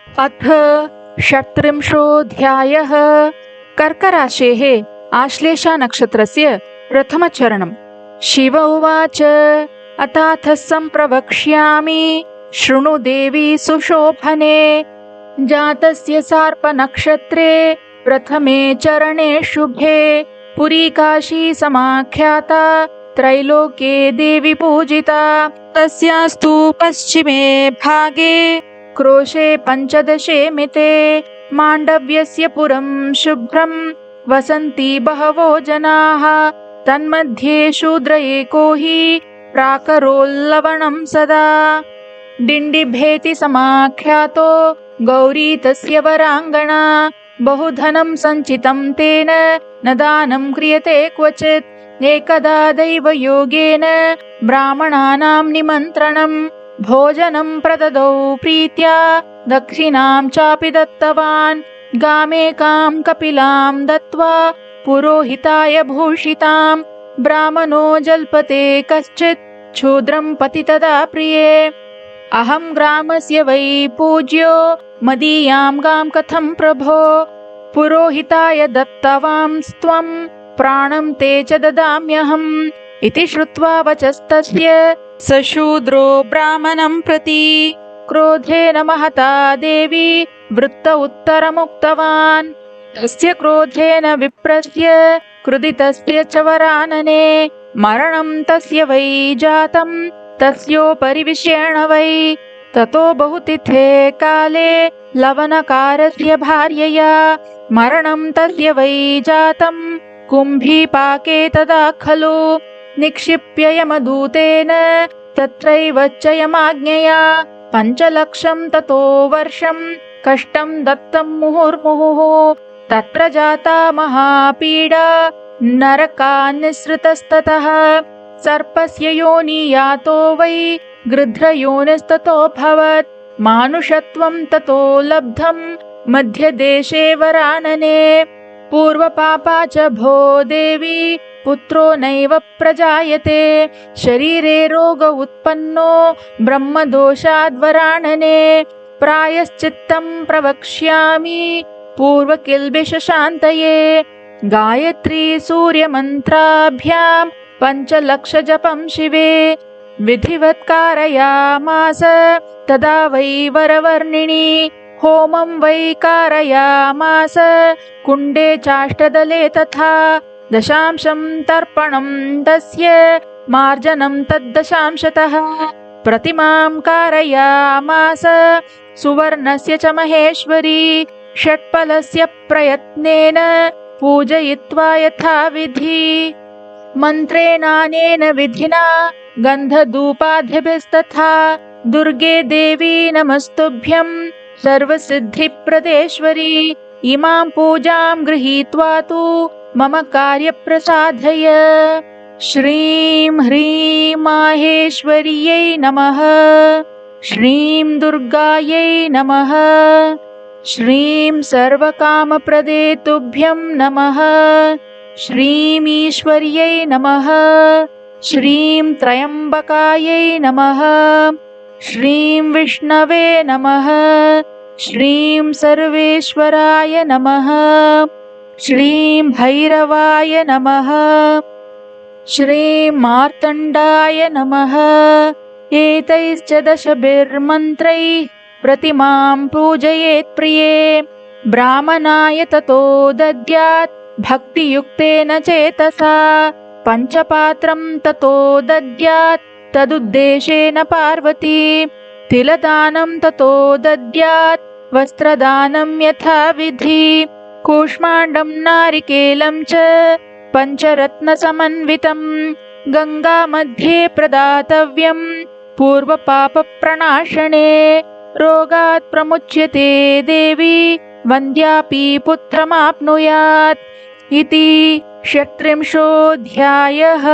अथ षट्त्रिंशोऽध्यायः। कर्कराशेः आश्लेषनक्षत्रस्य प्रथमचरणम्। शिव उवाच अथाथ सम्प्रवक्ष्यामि शृणु देवी सुशोभने। जातस्य सर्पनक्षत्रे प्रथमे चरणे शुभे पुरी काशी समाख्याता त्रैलोक्ये देवी पूजिता। तस्यास्तु पश्चिमे भागे क्रोशे पञ्चदशे मिते माण्डव्यस्य पुरं शुभ्रं वसन्ति बहवो जनाः। तन्मध्ये शूद्र एको हि प्राकरोल्लवणं सदा। डिण्डिभेति समाख्यातो गौरी तस्य वराङ्गना। बहुधनं सञ्चितं तेन न दानं क्रियते क्वचित्। एकदा दैवयोगेन ब्राह्मणानां निमन्त्रणम् भोजनं प्रददौ प्रीत्या दक्षिणां चापि दत्तवान्। गामेकां कपिलां दत्त्वा पुरोहिताय भूषितां। ब्राह्मणो जल्पते कश्चित् क्षुद्रं पति तदा प्रिये। अहं ग्रामस्य वै पूज्यो मदीयां गां कथं प्रभो पुरोहिताय दत्तवांस्त्वं प्राणं ते च ददाम्यहम्। इति श्रुत्वा वचस्तस्य सशूद्रो ब्राह्मणं प्रति क्रोधेन महता देवी वृत्त उत्तरमुक्तवान्। तस्य क्रोधेन विप्रस्य क्रुदितस्य च वरानने मरणं तस्य वै जातं तस्योपरि विषेण वै। ततो बहुतिथे काले लवणकारस्य भार्यया मरणं तस्य वै जातं कुम्भीपाके तदा खलु। निक्षिप्य यमदूतेन तत्रैव च यमाज्ञया 5 लक्षं ततो वर्षं कष्टं दत्तं मुहुर्मुहुः। तत्र जाता महापीडा नरकान्निःसृतस्ततः। सर्पस्य योनि यातो वै गृध्रयोनिस्ततोऽभवत्। मानुषत्वं ततो लब्धं मध्यदेशे वरानने। पूर्वपापा च भो देवी पुत्रो नैव प्रजायते। शरीरे रोग उत्पन्नो ब्रह्मदोषाद्वरानने। प्रायश्चित्तं प्रवक्ष्यामि पूर्वकिल्बिषशान्तये। गायत्री सूर्यमन्त्राभ्यां 5 लक्ष जपं शिवे विधिवत् कारयामास तदा वै वरवर्णिनी। होमं वै कारयामास कुण्डे चाष्टदले तथा। दशांशं तर्पणं तस्य मार्जनं तद्दशांशतः। प्रतिमां कारयामास सुवर्णस्य च महेश्वरी। षट्फलस्य प्रयत्नेन पूजयित्वा यथाविधि। मन्त्रेणानेन विधिना गन्धधूपादिभिस्तथा। दुर्गे देवी नमस्तुभ्यं सर्वसिद्धिप्रदेश्वरी। इमां पूजां गृहीत्वा तु मम कार्यप्रसाधय। श्रीं ह्रीं माहेश्वर्यै नमः। श्रीं दुर्गायै नमः। श्रीं सर्वकामप्रदे तुभ्यं नमः। श्रीं ईश्वर्यै नमः। श्रीं त्र्यम्बकायै नमः। श्रीं विष्णवे नमः। श्रीं सर्वेश्वराय नमः। श्रीं भैरवाय नमः। श्रीं मार्तण्डाय नमः। एतैश्च दशभिर्मन्त्रैः प्रतिमां पूजयेत् प्रिये। ब्राह्मणाय ततो दद्यात् भक्तियुक्तेन चेतसा। 5 पात्रं ततो दद्यात् तदुद्देशेन पार्वती। तिलदानं ततो दद्यात् वस्त्रदानं यथाविधि। कूष्माण्डं नारिकेलं च पञ्चरत्नसमन्वितं गङ्गा मध्ये प्रदातव्यं पूर्वपापप्रणाशने। रोगात् प्रमुच्यते देवी वन्द्यापि पुत्रमाप्नुयात्। इति 36 अध्यायः।